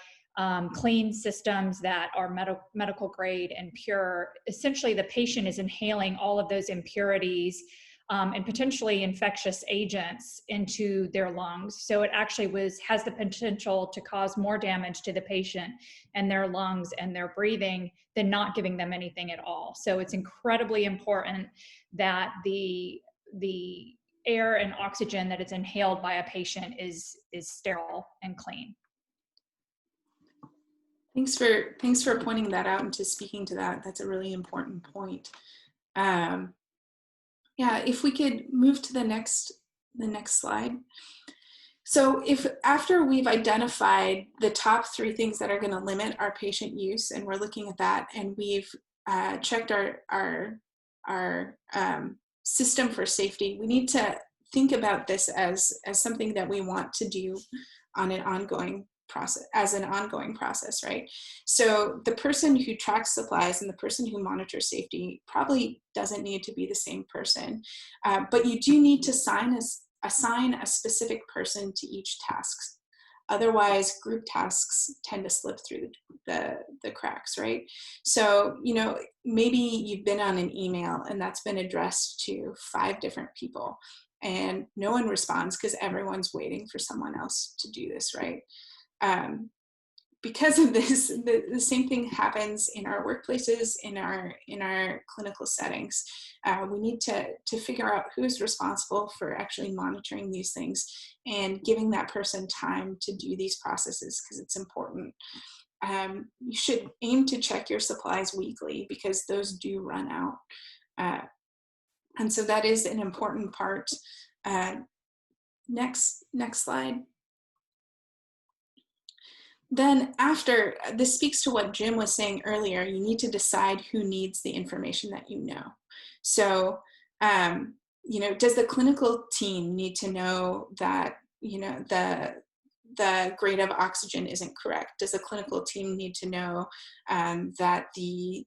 clean systems that are medical grade and pure, essentially the patient is inhaling all of those impurities and potentially infectious agents into their lungs. So it actually has the potential to cause more damage to the patient and their lungs and their breathing than not giving them anything at all. So it's incredibly important that the air and oxygen that is inhaled by a patient is sterile and clean. Thanks for pointing that out and to speaking to that. That's a really important point. Yeah, if we could move to the next slide. So if after we've identified the top 3 things that are going to limit our patient use, and we're looking at that, and we've checked our system for safety, we need to think about this as something that we want to do on an ongoing process, right? So the person who tracks supplies and the person who monitors safety probably doesn't need to be the same person, but you do need to assign a specific person to each task. Otherwise, group tasks tend to slip through the cracks, right? So, maybe you've been on an email and that's been addressed to 5 different people and no one responds because everyone's waiting for someone else to do this, right? Because of this, the same thing happens in our workplaces, in our clinical settings. We need to figure out who's responsible for actually monitoring these things and giving that person time to do these processes because it's important. You should aim to check your supplies weekly because those do run out. And so that is an important part. Next slide. Then after, this speaks to what Jim was saying earlier, you need to decide who needs the information that you know. So, does the clinical team need to know that, the grade of oxygen isn't correct? Does the clinical team need to know that the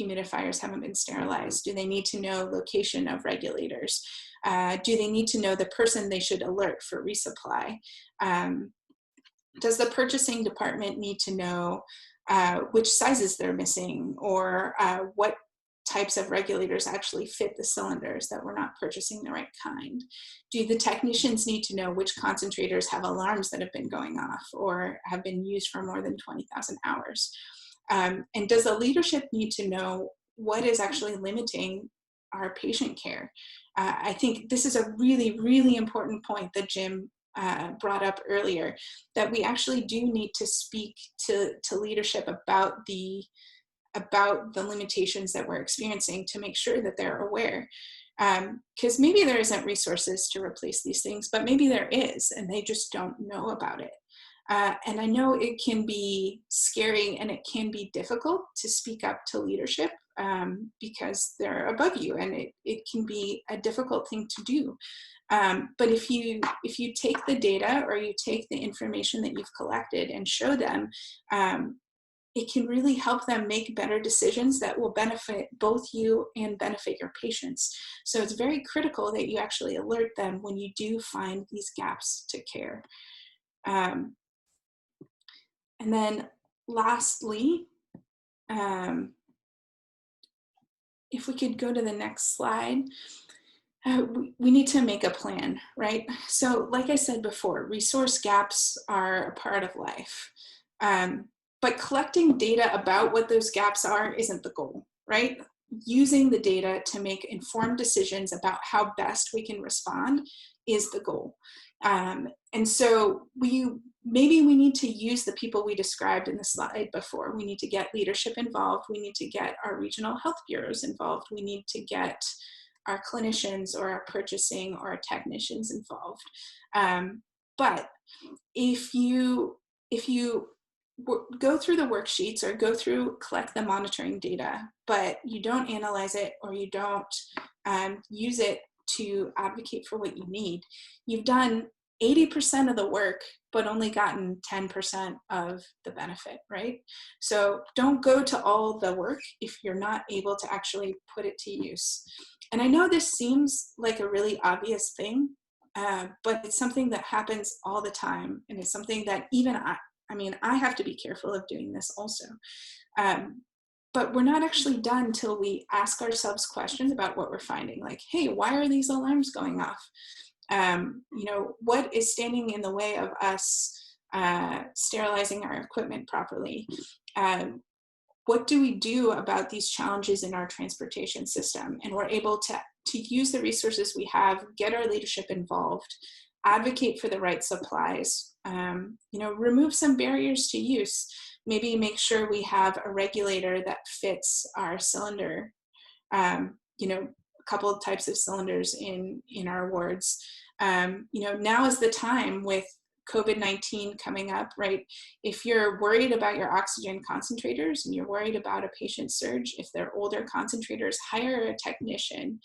humidifiers haven't been sterilized? Do they need to know location of regulators? Do they need to know the person they should alert for resupply? Does the purchasing department need to know which sizes they're missing or what types of regulators actually fit the cylinders, that we're not purchasing the right kind? Do the technicians need to know which concentrators have alarms that have been going off or have been used for more than 20,000 hours? And does the leadership need to know what is actually limiting our patient care? I think this is a really, really important point that Jim brought up earlier, that we actually do need to speak to leadership about the limitations that we're experiencing to make sure that they're aware. Because maybe there isn't resources to replace these things, but maybe there is, and they just don't know about it. And I know it can be scary and it can be difficult to speak up to leadership because they're above you, and it can be a difficult thing to do. But if you take the data or you take the information that you've collected and show them, it can really help them make better decisions that will benefit both you and benefit your patients. So it's very critical that you actually alert them when you do find these gaps to care. And then lastly, if we could go to the next slide, we need to make a plan, right? So like I said before, resource gaps are a part of life. But collecting data about what those gaps are isn't the goal, right? Using the data to make informed decisions about how best we can respond is the goal. And so maybe we need to use the people we described in the slide before. We need to get leadership involved. We need to get our regional health bureaus involved. We need to get our clinicians or our purchasing or our technicians involved. But if you go through the worksheets or collect the monitoring data, but you don't analyze it or you don't use it to advocate for what you need, you've done 80% of the work, but only gotten 10% of the benefit, right? So don't go to all the work if you're not able to actually put it to use. And I know this seems like a really obvious thing, but it's something that happens all the time. And it's something that even I have to be careful of doing this also. But we're not actually done till we ask ourselves questions about what we're finding. Like, hey, why are these alarms going off? What is standing in the way of us sterilizing our equipment properly? What do we do about these challenges in our transportation system? And we're able to use the resources we have, get our leadership involved, advocate for the right supplies, remove some barriers to use, maybe make sure we have a regulator that fits our cylinder, a couple of types of cylinders in our wards. Now is the time with COVID-19 coming up, right? If you're worried about your oxygen concentrators and you're worried about a patient surge, if they're older concentrators, hire a technician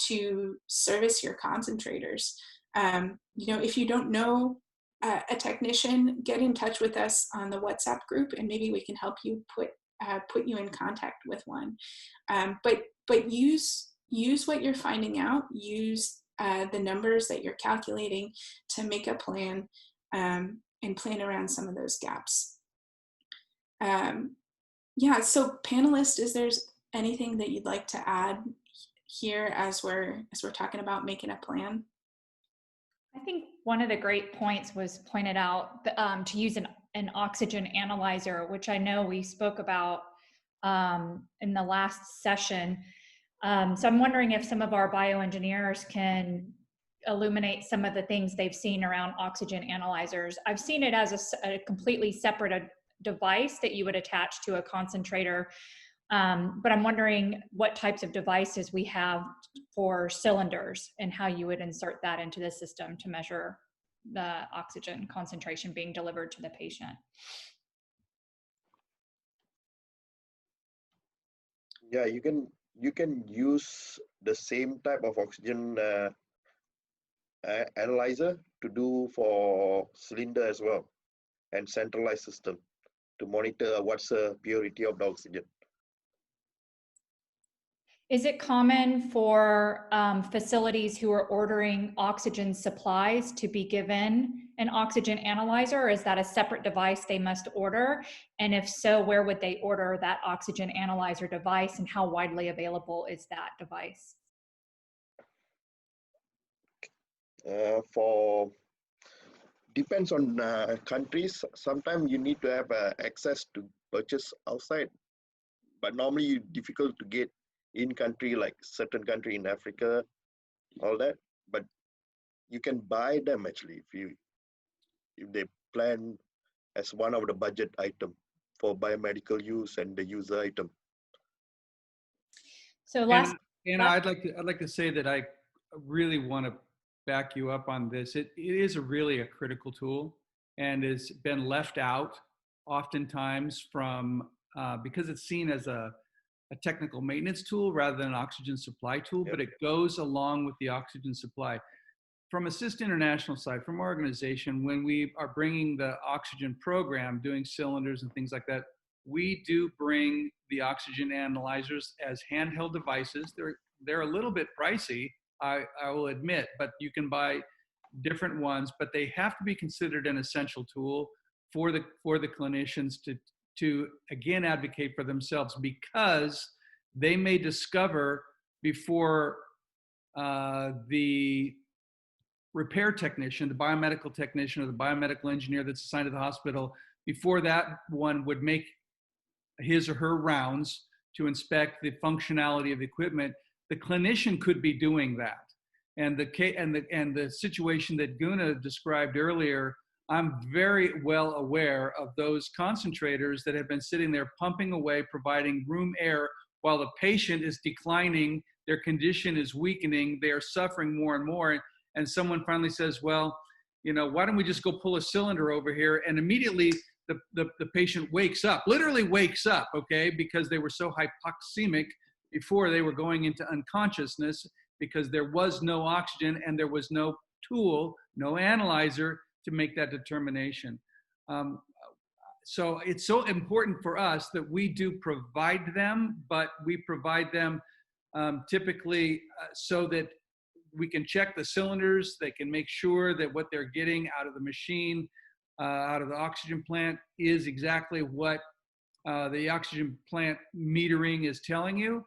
to service your concentrators. If you don't know a technician, get in touch with us on the WhatsApp group and maybe we can help you put you in contact with one. But use what you're finding out, use the numbers that you're calculating to make a plan and plan around some of those gaps. So panelists, is there anything that you'd like to add here as we're talking about making a plan? I think one of the great points was pointed out to use an oxygen analyzer, which I know we spoke about in the last session. So I'm wondering if some of our bioengineers can illuminate some of the things they've seen around oxygen analyzers. I've seen it as a completely separate device that you would attach to a concentrator. But I'm wondering what types of devices we have for cylinders and how you would insert that into the system to measure the oxygen concentration being delivered to the patient. Yeah, you can use the same type of oxygen analyzer to do for cylinder as well, and centralized system to monitor what's the purity of the oxygen. Is it common for facilities who are ordering oxygen supplies to be given an oxygen analyzer, or is that a separate device they must order? And if so, where would they order that oxygen analyzer device and how widely available is that device? Depends on countries. Sometimes you need to have access to purchase outside, but normally it's difficult to get in country, like certain country in Africa, all that. But you can buy them actually if they plan as one of the budget item for biomedical use and the user item. So I'd like to say that I really want to back you up on this. It is really a critical tool and has been left out oftentimes from because it's seen as a technical maintenance tool rather than an oxygen supply tool, but it goes along with the oxygen supply. From Assist International side, from our organization, when we are bringing the oxygen program, doing cylinders and things like that, we do bring the oxygen analyzers as handheld devices. They're a little bit pricey, I will admit, but you can buy different ones, but they have to be considered an essential tool for the clinicians to again advocate for themselves, because they may discover before the repair technician, the biomedical technician or the biomedical engineer that's assigned to the hospital, before that one would make his or her rounds to inspect the functionality of the equipment, the clinician could be doing that. And the situation that Guna described earlier, I'm very well aware of those concentrators that have been sitting there pumping away, providing room air while the patient is declining, their condition is weakening, they are suffering more and more. And someone finally says, well, you know, why don't we just go pull a cylinder over here? And immediately the patient wakes up, literally wakes up, okay, because they were so hypoxemic before they were going into unconsciousness, because there was no oxygen and there was no tool, no analyzer to make that determination. So it's so important for us that we do provide them, but we provide them typically so that we can check the cylinders, they can make sure that what they're getting out of the machine, out of the oxygen plant is exactly what the oxygen plant metering is telling you.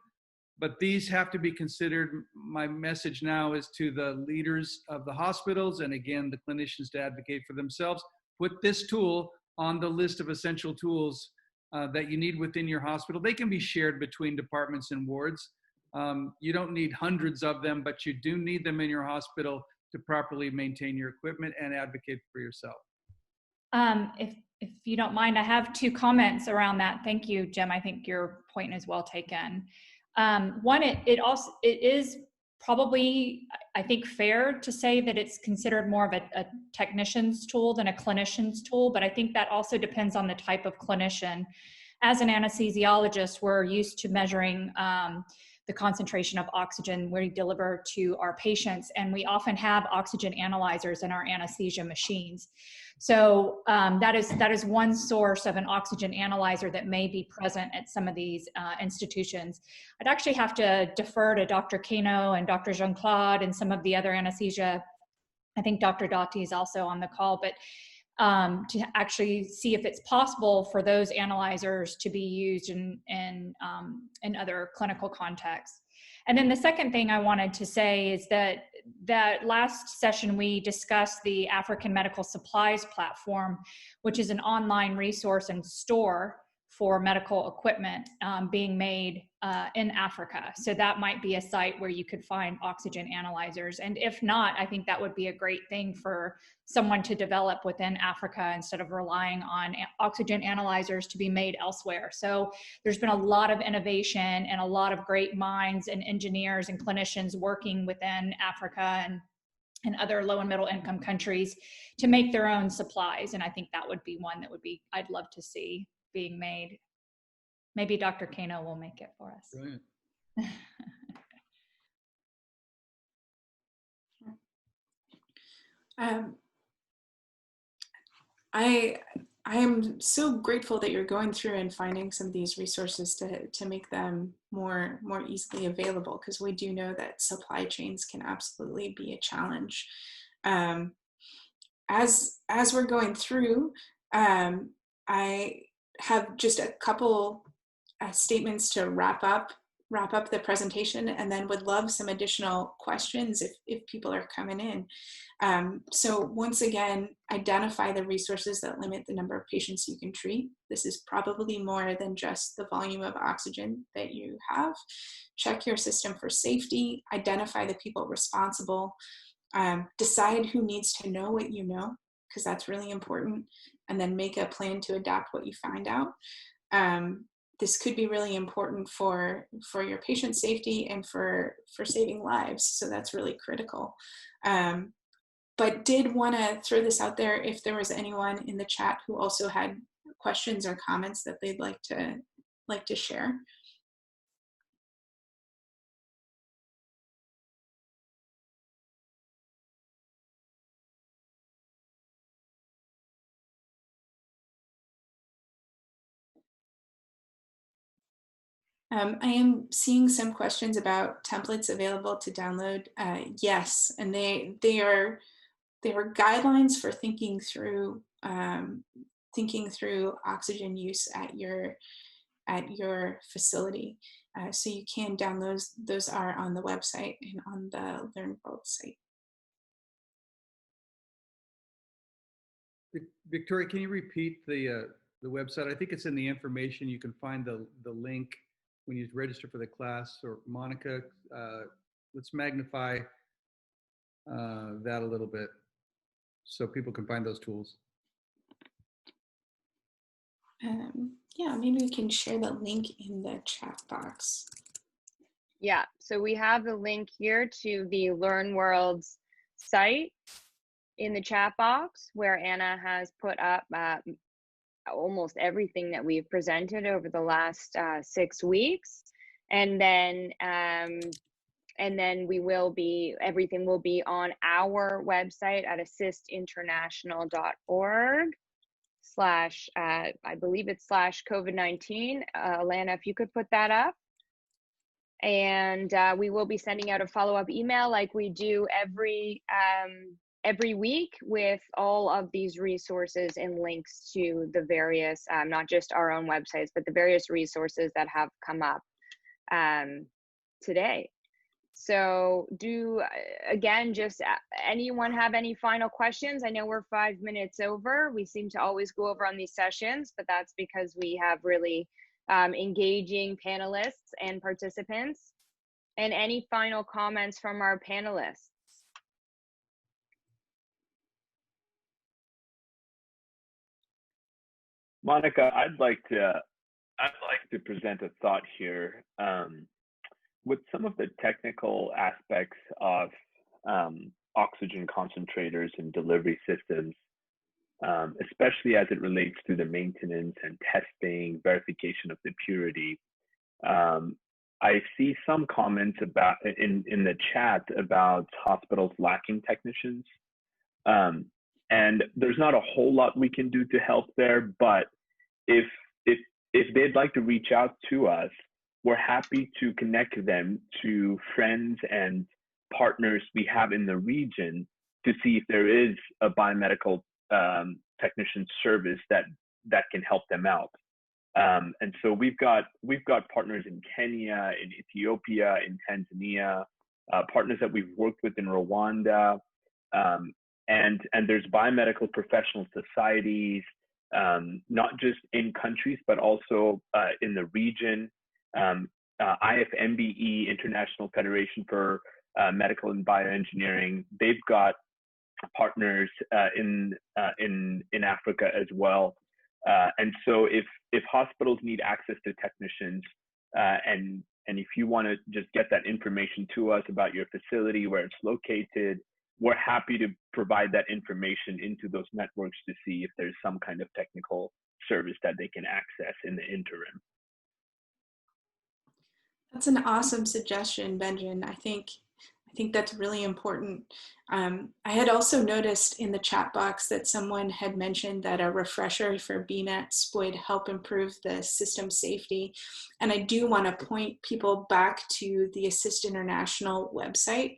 But these have to be considered. My message now is to the leaders of the hospitals, and again, the clinicians to advocate for themselves. Put this tool on the list of essential tools that you need within your hospital. They can be shared between departments and wards. You don't need hundreds of them, but you do need them in your hospital to properly maintain your equipment and advocate for yourself. If you don't mind, I have 2 comments around that. Thank you, Jim. I think your point is well taken. One, it is probably, I think, fair to say that it's considered more of a technician's tool than a clinician's tool, but I think that also depends on the type of clinician. As an anesthesiologist, we're used to measuring the concentration of oxygen we deliver to our patients, and we often have oxygen analyzers in our anesthesia machines. So that is one source of an oxygen analyzer that may be present at some of these institutions. I'd actually have to defer to Dr. Kano and Dr. Jean-Claude and some of the other anesthesia. I think Dr. Dati is also on the call, but to actually see if it's possible for those analyzers to be used in other clinical contexts. And then the second thing I wanted to say is that last session we discussed the African Medical Supplies Platform, which is an online resource and store for medical equipment being made in Africa. So that might be a site where you could find oxygen analyzers. And if not, I think that would be a great thing for someone to develop within Africa instead of relying on oxygen analyzers to be made elsewhere. So there's been a lot of innovation and a lot of great minds and engineers and clinicians working within Africa and other low and middle income countries to make their own supplies. And I think that would be one that I'd love to see being made. Maybe Dr. Kano will make it for us. Brilliant. I am so grateful that you're going through and finding some of these resources to make them more easily available, because we do know that supply chains can absolutely be a challenge. As we're going through, I have just a couple statements to wrap up the presentation, and then would love some additional questions if people are coming in. So once again, identify the resources that limit the number of patients you can treat. This is probably more than just the volume of oxygen that you have. Check your system for safety, identify the people responsible, decide who needs to know what you know, because that's really important, and then make a plan to adapt what you find out. This could be really important for your patient safety and for saving lives, so that's really critical. But did want to throw this out there if there was anyone in the chat who also had questions or comments that they'd like to share. I am seeing some questions about templates available to download. Yes, and they are guidelines for thinking through oxygen use at your at your facility. So you can download those are on the website and on the Learn World site. Victoria, can you repeat the website? I think it's in the information. You can find the link when you register for the class. Or Monica, let's magnify that a little bit so people can find those tools. Yeah, maybe we can share the link in the chat box. Yeah, so we have the link here to the Learn World's site in the chat box, where Anna has put up almost everything that we've presented over the last 6 weeks. And then everything will be on our website at assistinternational.org / I believe it's /COVID-19. Alana, if you could put that up. And we will be sending out a follow-up email like we do every week with all of these resources and links to the various, not just our own websites, but the various resources that have come up today. So just anyone have any final questions? I know we're 5 minutes over. We seem to always go over on these sessions, but that's because we have really engaging panelists and participants. And any final comments from our panelists? Monica, I'd like to present a thought here. With some of the technical aspects of oxygen concentrators and delivery systems, especially as it relates to the maintenance and testing, verification of the purity, I see some comments about in the chat about hospitals lacking technicians. And there's not a whole lot we can do to help there, but if they'd like to reach out to us, we're happy to connect them to friends and partners we have in the region to see if there is a biomedical technician service that can help them out. And so we've got partners in Kenya, in Ethiopia, in Tanzania, partners that we've worked with in Rwanda, and there's biomedical professional societies, not just in countries, but also in the region. IFMBE, International Federation for Medical and Bioengineering, they've got partners in Africa as well. And so if hospitals need access to technicians, and if you want to just get that information to us about your facility, where it's located, we're happy to provide that information into those networks to see if there's some kind of technical service that they can access in the interim. That's an awesome suggestion, Benjin. I think that's really important. I had also noticed in the chat box that someone had mentioned that a refresher for BMATs would help improve the system safety. And I do want to point people back to the Assist International website,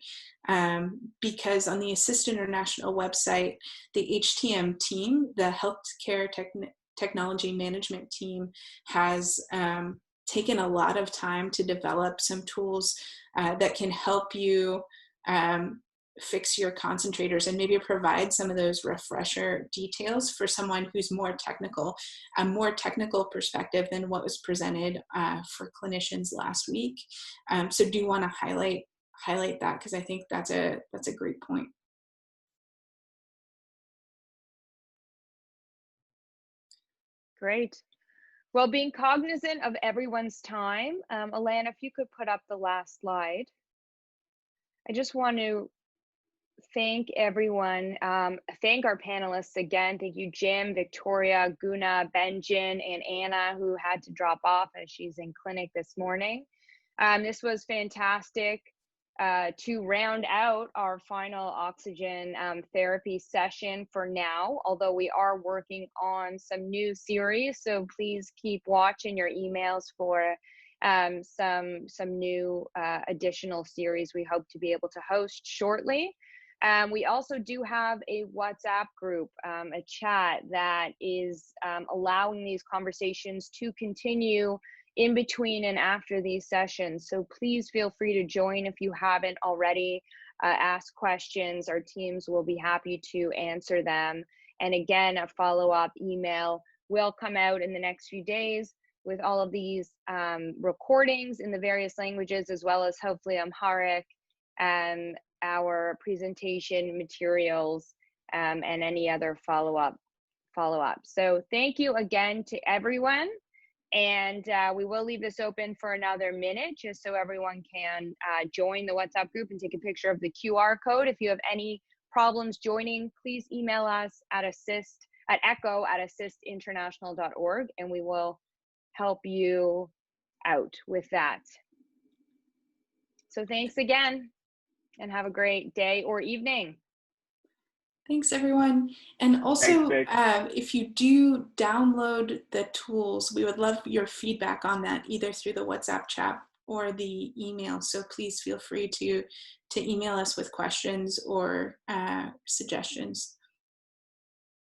because on the Assist International website, the HTM team, the Healthcare Technology Management team, has taken a lot of time to develop some tools that can help you fix your concentrators and maybe provide some of those refresher details for someone who's more technical, a more technical perspective than what was presented for clinicians last week. So do want to highlight that, because I think that's a great point. Great. Well, being cognizant of everyone's time, Alana, if you could put up the last slide. I just want to thank everyone, thank our panelists again. Thank you, Jim, Victoria, Guna, Benjin, and Anna, who had to drop off as she's in clinic this morning. This was fantastic to round out our final oxygen therapy session for now, although we are working on some new series. So please keep watching your emails for some new additional series we hope to be able to host shortly. We also do have a WhatsApp group, a chat that is allowing these conversations to continue in between and after these sessions. So please feel free to join if you haven't already. Ask questions. Our teams will be happy to answer them. And again, a follow-up email will come out in the next few days with all of these recordings in the various languages, as well as hopefully Amharic and our presentation materials and any other follow-up. So thank you again to everyone. And we will leave this open for another minute just so everyone can join the WhatsApp group and take a picture of the QR code. If you have any problems joining, please email us at echo@assistinternational.org and we will help you out with that. So thanks again and have a great day or evening. Thanks, everyone. And also, Thanks, if you do download the tools, we would love your feedback on that, either through the WhatsApp chat or the email. So please feel free to email us with questions or suggestions.